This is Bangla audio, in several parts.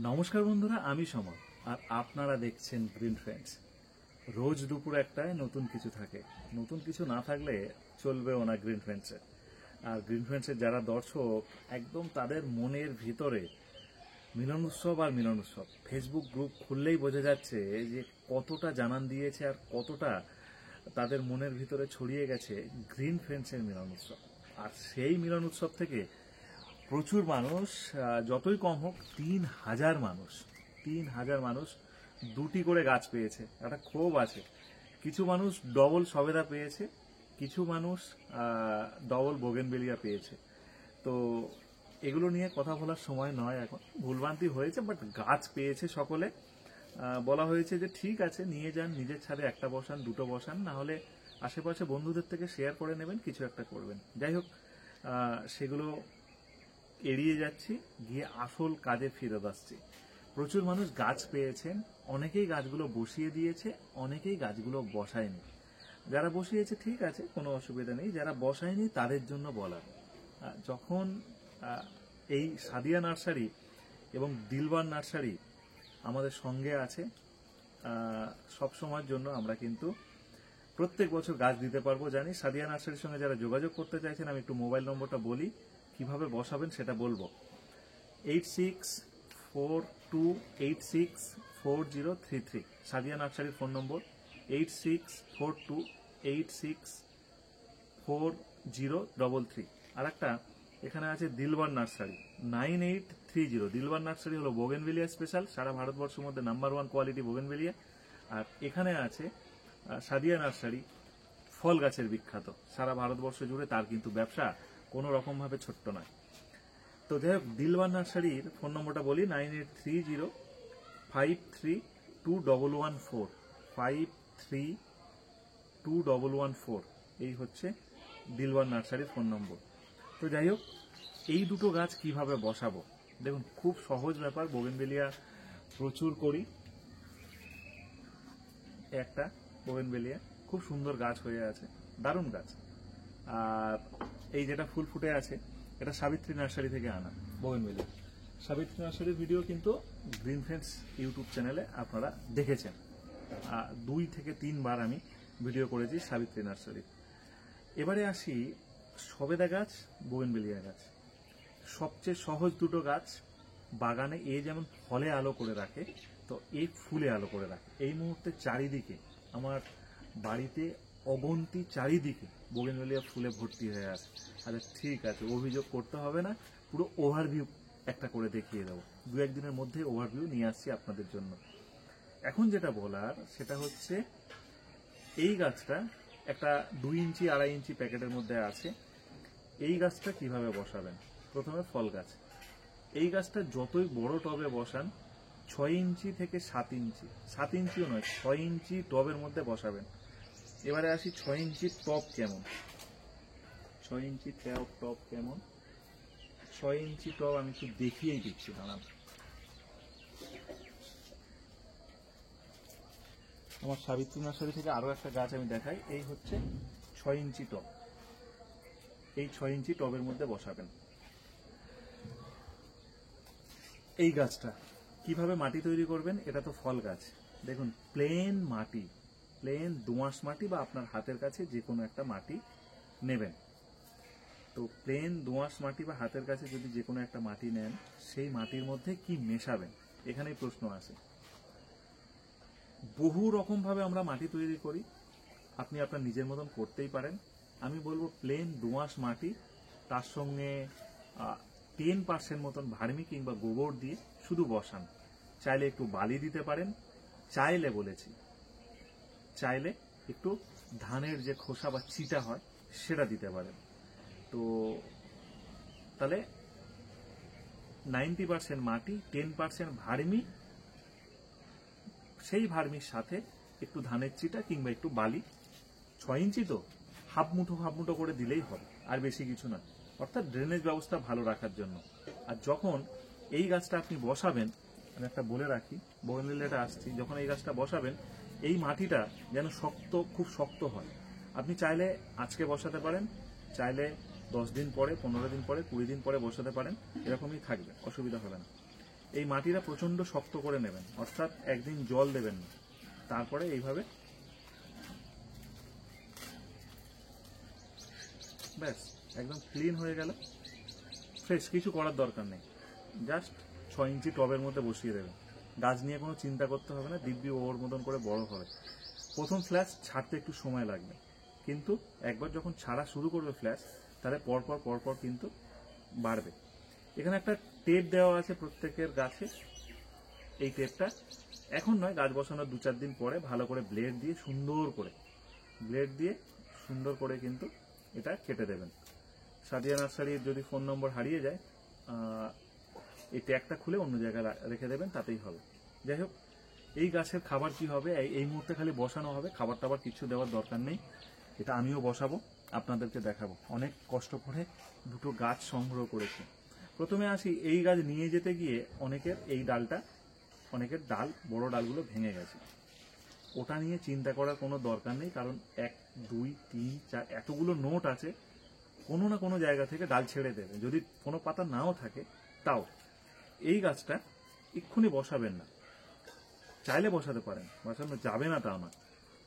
নমস্কার বন্ধুরা, আমি সমর আর আপনারা দেখছেন গ্রিন ফ্রেন্ডস। রোজ দুপুর একটায় নতুন কিছু থাকে, নতুন কিছু না থাকলে চলবেও না গ্রিন ফ্রেন্ডসে। আর গ্রিন ফ্রেন্ডসের যারা দর্শক, একদম তাদের মনের ভিতরে মিলন উৎসব আর মিলন উৎসব। ফেসবুক গ্রুপ খুললেই বোঝা যাচ্ছে যে কতটা জানান দিয়েছে আর কতটা তাদের মনের ভিতরে ছড়িয়ে গেছে গ্রিন ফ্রেন্ডসের মিলন উৎসব। আর সেই মিলন উৎসব থেকে প্রচুর মানুষ, যতই কম হোক 3,000 মানুষ দুটি করে গাছ পেয়েছে। একটা ক্ষোভ আছে, কিছু মানুষ ডবল সবেদা পেয়েছে, কিছু মানুষ ডবল বোগেনভেলিয়া পেয়েছে। তো এগুলো নিয়ে কথা বলার সময় নয় এখন, ভুলভ্রান্তি হয়েছে, বাট গাছ পেয়েছে সকলে। বলা হয়েছে যে ঠিক আছে, নিয়ে যান, নিজের ছাদে একটা বসান, দুটো বসান, না হলে আশেপাশে বন্ধুদের থেকে শেয়ার করে নেবেন, কিছু একটা করবেন। যাই হোক, সেগুলো এড়িয়ে যাচ্ছি, গিয়ে আসল কাজে ফিরত আসছি। প্রচুর মানুষ গাছ পেয়েছেন, অনেকেই গাছগুলো বসিয়ে দিয়েছে, অনেকেই গাছগুলো বসায়নি। যারা বসিয়েছে ঠিক আছে, কোনো অসুবিধা নেই, যারা বসায়নি তাদের জন্য বলার, যখন এই সাদিয়া নার্সারি এবং দিলবার নার্সারি আমাদের সঙ্গে আছে, সব সময়ের জন্য আমরা কিন্তু প্রত্যেক বছর গাছ দিতে পারবো জানি। সাদিয়া নার্সারির সঙ্গে যারা যোগাযোগ করতে চাইছেন, আমি একটু মোবাইল নম্বরটা বলি, কিভাবে বসাবেন সেটা বলবো। 8642864033 সাদিয়া নার্সারির ফোন নম্বর 8642864033। আর একটা এখানে আছে দিলবার নার্সারি 9830। দিলবার নার্সারি হলো বোগেনভেলিয়া স্পেশাল, সারা ভারতবর্ষের মধ্যে নাম্বার 1 কোয়ালিটি বোগেনভেলিয়া। আর এখানে আছে সাদিয়া নার্সারি, ফল গাছের বিখ্যাত, সারা ভারতবর্ষ জুড়ে তার কিন্তু ব্যবসা কোনো রকম ভাবে ছোট্ট নয়। তো যাই হোক, দিলবার নার্সারির ফোন নম্বরটা বলি 9830532114 532114। এই হচ্ছে দিলবার নার্সারির ফোন নম্বর। তো যাই হোক, এই দুটো গাছ কিভাবে বসাবো, দেখুন খুব সহজ ব্যাপার। বোগেনভেলিয়া প্রচুর করি, একটা বোগেনভেলিয়া খুব সুন্দর গাছ হয়ে আছে, দারুণ গাছ। আর এই যেটা ফুল ফুটে আছে, এটা সাবিত্রী নার্সারি থেকে আনা বোগেনভেলিয়া। সাবিত্রী নার্সারির ভিডিও কিন্তু গ্রিন ফ্রেন্ডস ইউটিউব চ্যানেলে আপনারা দেখেছেন, 2 থেকে 3 বার আমি ভিডিও করেছি সাবিত্রী নার্সারি। এবারে আসি সবেদা গাছ, বোগেনভেলিয়া গাছ। সবচেয়ে সহজ দুটো গাছ বাগানে, এ যেমন ফলে আলো করে রাখে, তো এ ফুলে আলো করে রাখে। এই মুহূর্তে চারিদিকে আমার বাড়িতে অগন্তি, চারিদিকে বোগেনভেলিয়া ফুলে ভর্তি হয়ে আছে। আচ্ছা ঠিক আছে, অভিযোগ করতে হবে না, পুরো ওভারভিউ একটা করে দেখিয়ে দেবো। 2-1 দিনের মধ্যে ওভারভিউ নিয়ে আসছি আপনাদের জন্য। এখন যেটা বলার সেটা হচ্ছে, এই গাছটা একটা 2 ইঞ্চি 2.5 ইঞ্চি প্যাকেটের মধ্যে আছে। এই গাছটা কিভাবে বসাবেন? প্রথমে ফল গাছ, এই গাছটা যতই বড় টবে বসান, 6 ইঞ্চি থেকে 7 ইঞ্চি, 7 ইঞ্চিও নয়, 6 ইঞ্চি টবের মধ্যে বসাবেন। এবারে আসি 6 ইঞ্চির টব কেমন। 6 ইঞ্চি টব কেমন? 6 ইঞ্চি টব আমি একটু দেখিয়েই দিচ্ছি, দাঁড়ান। আমার সাবিত্রী নার্সারি থেকে আরো একটা গাছ আমি দেখাই। এই হচ্ছে 6 ইঞ্চি টব, এই 6 ইঞ্চি টবের মধ্যে বসাবেন। এই গাছটা কিভাবে মাটি তৈরি করবেন? এটা তো ফল গাছ, দেখুন প্লেন মাটি, প্লেন দোআঁশ মাটি বা আপনার হাতের কাছে যে কোনো একটা মাটি নেবেন। তো প্লেন দোআঁশ মাটি বা হাতের কাছে যদি যে কোনো একটা মাটি নেন, সেই মাটির মধ্যে কি মেশাবেন, এখানেই প্রশ্ন আসে। বহু রকম ভাবে আমরা মাটি তৈরি করি, আপনি আপনার নিজের মতন করতেই পারেন। আমি বলবো প্লেন দোআঁশ মাটি, তার সঙ্গে 10% মতন ভার্মি কিংবা গোবর দিয়ে শুধু বসান। চাইলে একটু বালি দিতে পারেন, চাইলে একটু ধানের যে খোসা বা চিটা হয় সেটা দিতে পারেন। তো তাহলে 90% মাটি, 10% ভার্মি, সেই ভার্মির সাথে একটু ধানের চিটা কিংবা একটু বালি। 6 ইঞ্চি তো হাফ মুঠো করে দিলেই হবে, আর বেশি কিছু না, অর্থাৎ ড্রেনেজ ব্যবস্থা ভালো রাখার জন্য। আর যখন এই গাছটা আপনি বসাবেন, আমি একটা বলে রাখি, বোগেনভেলিয়াটা আসছি, যখন এই গাছটা বসাবেন, এই মাটিটা যেন শক্ত, খুব শক্ত হয়। আপনি চাইলে আজকে বসাতে পারেন, চাইলে 10 দিন পরে, 15 দিন পরে, 20 দিন পরে বসাতে পারেন, এরকমই থাকবে, অসুবিধা হবে না। এই মাটিটা প্রচন্ড শক্ত করে নেবেন, অর্থাৎ একদিন জল দেবেন না, তারপরে এইভাবে ব্যাস একদম ক্লিন হয়ে গেল, ফ্রেশ, কিছু করার দরকার নেই। জাস্ট 6 ইঞ্চি টবের মধ্যে বসিয়ে দেবেন। গাছ নিয়ে কোনো চিন্তা করতে হবে না, দিব্যি ওর মতন করে বড় হবে। প্রথম ফ্ল্যাশ ছাড়তে একটু সময় লাগবে, কিন্তু একবার যখন ছাড়া শুরু করবে ফ্ল্যাশ, তাহলে পরপর পরপর কিন্তু বাড়বে। এখানে একটা টেপ দেওয়া আছে প্রত্যেকের গাছে। এই টেপটা এখন নয়, গাছ বসানোর 2-4 দিন পরে ভালো করে ব্লেড দিয়ে সুন্দর করে কিন্তু এটা কেটে দেবেন। সাদিয়া নার্সারির যদি ফোন নম্বর হারিয়ে যায়, এই ট্যাগটা খুলে অন্য জায়গায় রেখে দেবেন, তাতেই হবে। যাই হোক, এই গাছের খাবার কি হবে, এই মুহূর্তে খালি বসানো হবে, খাবার টাবার কিছু দেওয়ার দরকার নেই। এটা আমিও বসাবো, আপনাদেরকে দেখাবো। অনেক কষ্ট করে দুটো গাছ সংগ্রহ করেছি। প্রথমে আসি, এই গাছ নিয়ে যেতে গিয়ে অনেকের ডাল, বড় ডালগুলো ভেঙে গেছে। ওটা নিয়ে চিন্তা করার কোনো দরকার নেই, কারণ 1, 2, 3, 4 এতগুলো নোট আছে, কোনো না কোনো জায়গা থেকে ডাল ছেড়ে দেবে। যদি কোনো পাতা নাও থাকে তাও এই গাছটা এক্ষুনি বসাবেন না। চাইলে বসাতে পারেন, বসানো যাবে না তাও না,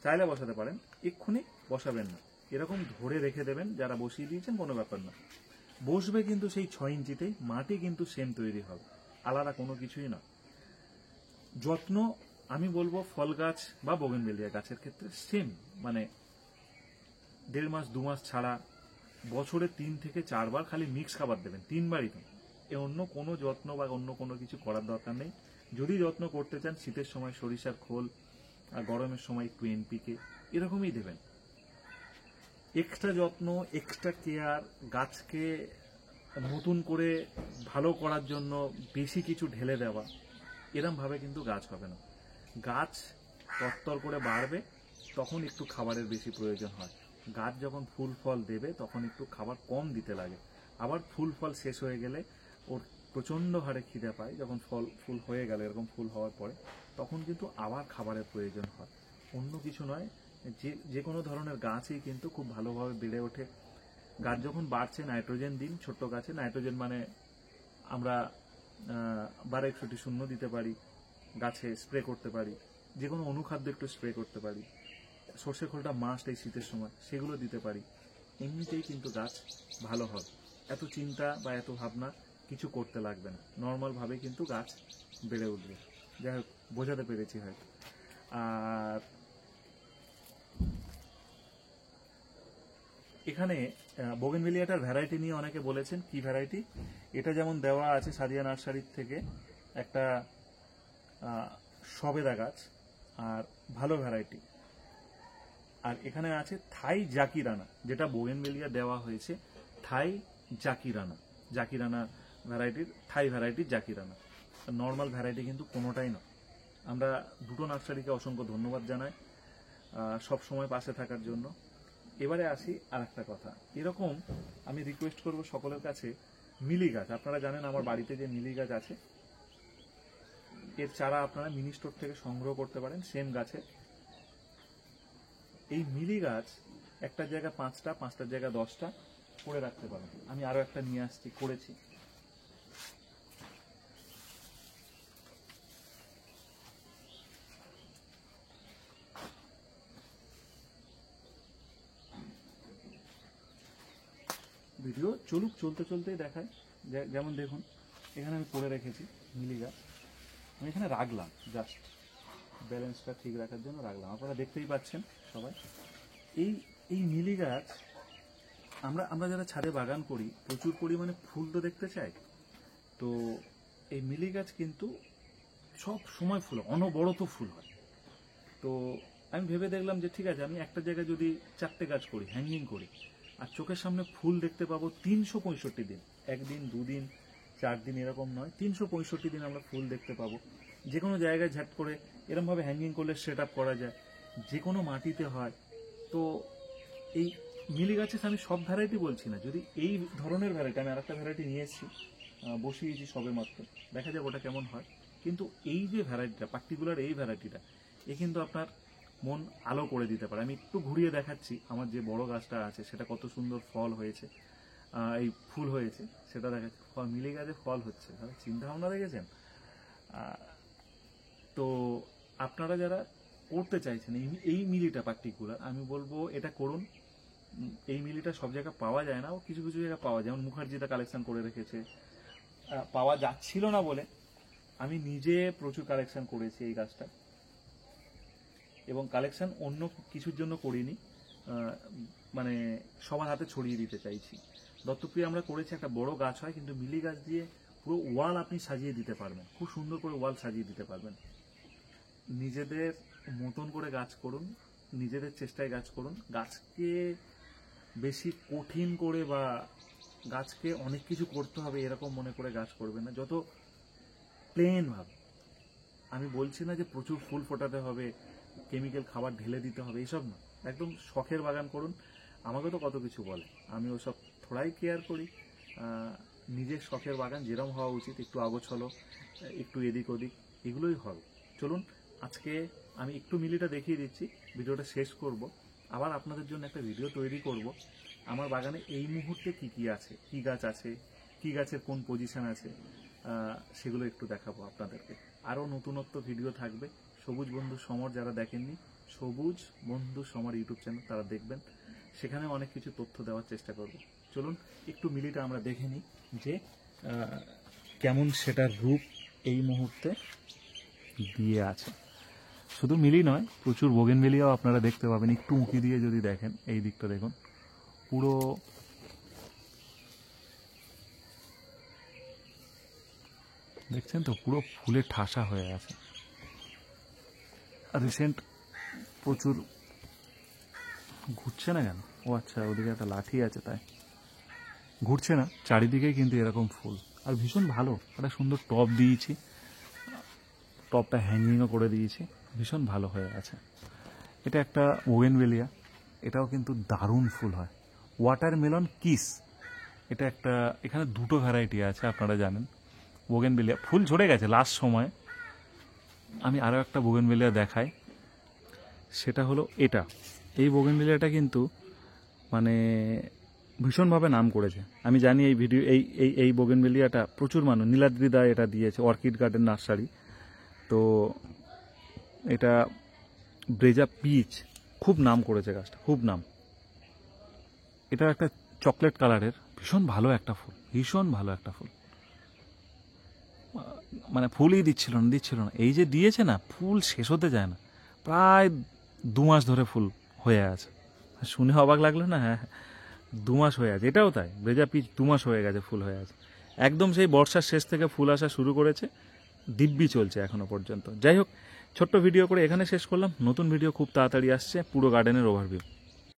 চাইলে বসাতে পারেন, এক্ষুনি বসাবেন না। এরকম ধরে রেখে দেবেন, যারা বসিয়ে দিয়েছেন কোনো ব্যাপার না, বসবে কিন্তু সেই 6 ইঞ্চিতেই, মাটি কিন্তু সেম তৈরি হবে, আলাদা কোনো কিছুই না। যত্ন আমি বলবো ফল গাছ বা বোগেনভেলিয়া গাছের ক্ষেত্রে সেম, মানে 1.5 মাস 2 মাস ছাড়া বছরে 3 থেকে 4 বার খালি মিক্স খাবার দেবেন, 3 বারই তো। অন্য কোনো যত্ন বা অন্য কোনো কিছু করার দরকার নেই। যদি যত্ন করতে চান, শীতের সময় সরিষার খোল, আর গরমের সময় একটু এনপিকে এরকমই দেবেন। এক্সট্রা যত্ন, এক্সট্রা কেয়ার, গাছকে নতুন করে ভালো করার জন্য বেশি কিছু ঢেলে দেওয়া, এরম ভাবে কিন্তু গাছ হবে না। গাছ তরতর করে বাড়বে, তখন একটু খাবারের বেশি প্রয়োজন হয়। গাছ যখন ফুল ফল দেবে তখন একটু খাবার কম দিতে লাগে। আবার ফুল ফল শেষ হয়ে গেলে ওর প্রচন্ড হারে খিদে পায়। যখন ফুল হয়ে গেল, এরকম ফুল হওয়ার পরে, তখন কিন্তু আবার খাবারের প্রয়োজন হয়। অন্য কিছু নয়, যে কোনো ধরনের গাছই কিন্তু খুব ভালোভাবে বেড়ে ওঠে। গাছ যখন বাড়ছে, নাইট্রোজেন দিন। ছোট্ট গাছে নাইট্রোজেন মানে আমরা 12-100 দিতে পারি, গাছে স্প্রে করতে পারি, যে কোনো অনুখাদ্য একটু স্প্রে করতে পারি, সর্ষে খোলটা মাস্ট এই শীতের সময়, সেগুলো দিতে পারি। এমনিতেই কিন্তু গাছ ভালো হবে, এত চিন্তা বা এত ভাবনা কিছু করতে লাগবে না, নর্মাল ভাবে কিন্তু গাছ বেড়ে উঠবে। যাই হোক, বোঝাতে পেরেছি হয়তো। আর এখানে বোগেনভেলিয়াটার ভ্যারাইটি নিয়ে অনেকে বলেছেন, কি ভ্যারাইটি এটা, যেমন দেওয়া আছে সাদিয়া নার্সারির থেকে একটা সবেদা গাছ, আর ভালো ভ্যারাইটি। আর এখানে আছে থাই জাকিরানা, যেটা বোগেনভেলিয়া দেওয়া হয়েছে থাই জাকিরানা ভ্যারাইটির, থাই ভ্যারাইটির জাকিরানা। নর্মাল ভ্যারাইটি কিন্তু কোনোটাই না। আমরা দুটো নার্সারিকে অসংখ্য ধন্যবাদ জানাই সব সময় পাশে থাকার জন্য। এবারে আসি আর একটা কথা, এরকম আমি রিকোয়েস্ট করব সকলের কাছে, মিলি গাছ, আপনারা জানেন আমার বাড়িতে যে মিলি গাছ আছে, এর চারা আপনারা মিনি স্টোর থেকে সংগ্রহ করতে পারেন সেম গাছে। এই মিলি গাছ একটা জায়গায় 5টা, 5টার জায়গায় 10টা করে রাখতে পারেন। আমি আরো একটা নিয়ে আসছি, করেছি। ভিডিও চলুক, চলতেই দেখায়। যেমন দেখুন, এখানে আমি করে রেখেছি মিলি গাছ, আমি এখানে রাখলাম জাস্ট ব্যালেন্সটা ঠিক রাখার জন্য রাখলাম। আপনারা দেখতেই পাচ্ছেন সবাই। এই মিলি গাছ আমরা যারা ছাদে বাগান করি, প্রচুর পরিমাণে ফুল তো দেখতে চাই। তো এই মিলি গাছ কিন্তু সব সময় ফুল, অনবরত ফুল হয়। তো আমি ভেবে দেখলাম যে ঠিক আছে, আমি একটা জায়গায় যদি 4টে গাছ করি, হ্যাঙ্গিং করি, আর চোখের সামনে ফুল দেখতে পাবো 365 দিন, 1 দিন 2 দিন 4 দিন এরকম নয়, 365 দিন আমরা ফুল দেখতে পাবো। যে কোনো জায়গায় ঝাট করে এরকম ভাবে হ্যাঙ্গিং করলে সেট আপ করা যায়, যে কোনো মাটিতে হয়। তো এই মিলি গাছের আমি সব ভ্যারাইটি বলছি না, যদি এই ধরনের ভ্যারাইটি, আমি আরেকটা ভ্যারাইটি নিয়ে এসেছি, বসিয়েছি সবে মাত্র, দেখা যাক ওটা কেমন হয়। কিন্তু এই যে ভ্যারাইটিটা, পার্টিকুলার এই ভ্যারাইটিটা, এ কিন্তু আপনার মন আলো করে দিতে পারে। আমি একটু ঘুরিয়ে দেখাচ্ছি আমার যে বড় গাছটা আছে, সেটা কত সুন্দর ফল হয়েছে, এই ফুল হয়েছে সেটা দেখাচ্ছি। মিলি গাছে ফল হচ্ছে, তাহলে চিন্তা ভাবনা দেখেছেন। তো আপনারা যারা করতে চাইছেন এই মিলিটা পার্টিকুলার, আমি বলবো এটা করুন। এই মিলিটা সব জায়গায় পাওয়া যায় না, ও কিছু কিছু জায়গায় পাওয়া যায়, যেমন মুখার্জিদা কালেকশন করে রেখেছে। পাওয়া যাচ্ছিল না বলে আমি নিজে প্রচুর কালেকশন করেছি এই গাছটা, এবং কালেকশন অন্য কিছুর জন্য করিনি, মানে সবার হাতে ছড়িয়ে দিতে চাইছি। দত্তপ্রিয় আমরা করেছি, একটা বড় গাছ হয়, কিন্তু মিলি গাছ দিয়ে পুরো ওয়াল আপনি সাজিয়ে দিতে পারবেন, খুব সুন্দর করে ওয়াল সাজিয়ে দিতে পারবেন। নিজেদের মতন করে গাছ করুন, নিজেদের চেষ্টায় গাছ করুন। গাছকে বেশি কঠিন করে বা গাছকে অনেক কিছু করতে হবে এরকম মনে করে গাছ করবেন না, যত প্লেন ভাবে। আমি বলছি না যে প্রচুর ফুল ফোটাতে হবে, কেমিক্যাল খাবার ঢেলে দিতে হবে, এইসব না। একদম শখের বাগান করুন। আমাকে তো কত কিছু বলে, আমি ওসব থোড়াই কেয়ার করি। নিজের শখের বাগান যেরকম হওয়া উচিত, একটু আগোছলো, একটু এদিক ওদিক, এগুলোই হবে। চলুন আজকে আমি একটু মিলিটা দেখিয়ে দিচ্ছি, ভিডিওটা শেষ করব, আবার আপনাদের জন্য একটা ভিডিও তৈরি করব। আমার বাগানে এই মুহূর্তে কি কি আছে, কি গাছ আছে, কি গাছের কোন পজিশন আছে, সেগুলো একটু দেখাবো আপনাদেরকে। আরও নতুনত্ব ভিডিও থাকবে। সবুজ বন্ধু সমর যারা দেখেননি, সবুজ বন্ধু সমর ইউটিউব চ্যানেল তারা দেখবেন, সেখানে অনেক কিছু তথ্য দেওয়ার চেষ্টা করব। চলুন একটু মিলিটা আমরা দেখে নিই যে কেমন সেটার রূপ এই মুহূর্তে দিয়ে আছে। শুধু মিলি নয়, প্রচুর বোগেনভেলিয়াও আপনারা দেখতে পাবেন। একটু উঁকি দিয়ে যদি দেখেন, এই দিকটা দেখুন, পুরো দেখছেন তো, পুরো ফুলে ঠাসা হয়ে আছে। রিসেন্ট প্রচুর ঘুরছে না কেন? ও আচ্ছা, ওদিকে একটা লাঠি আছে তাই ঘুরছে না। চারিদিকে কিন্তু এরকম ফুল, আর ভীষণ ভালো। একটা সুন্দর টব দিয়েছি, টবটা হ্যাঙ্গিংও করে দিয়েছি, ভীষণ ভালো হয়ে আছে। এটা একটা বোগেনভেলিয়া, এটাও কিন্তু দারুণ ফুল হয়। ওয়াটারমেলন কিস, এটা একটা, এখানে দুটো ভ্যারাইটি আছে আপনারা জানেন। বোগেনভেলিয়া ফুল ঝরে গেছে লাস্ট সময়। আমি আরও একটা বোগেনভেলিয়া দেখাই, সেটা হলো এটা। এই বোগেনভেলিয়াটা কিন্তু মানে ভীষণভাবে নাম করেছে। আমি জানি এই ভিডিও এই বোগেনভেলিয়াটা প্রচুর মানুষ, নীলাদ্রিদা এটা দিয়েছে, অর্কিড গার্ডেন নার্সারি। তো এটা ব্রেজা পিচ, খুব নাম করেছে গাছটা, খুব নাম। এটা একটা চকলেট কালারের ভীষণ ভালো একটা ফুল, ভীষণ ভালো একটা ফুল। মানে ফুলই দিচ্ছিল না। এই যে দিয়েছে না, ফুল শেষ হতে যায় না, প্রায় 2 মাস ধরে ফুল হয়ে আছে। শুনে অবাক লাগলো না? হ্যাঁ, 2 মাস হয়ে আছে। এটাও তাই, ব্রেজা পিচ 2 মাস হয়ে গেছে ফুল হয়ে আছে। একদম সেই বর্ষার শেষ থেকে ফুল আসা শুরু করেছে, দিব্যি চলছে এখনো পর্যন্ত। যাই হোক, ছোট্ট ভিডিও করে এখানে শেষ করলাম। নতুন ভিডিও খুব তাড়াতাড়ি আসছে, পুরো গার্ডেনের ওভারভিউ।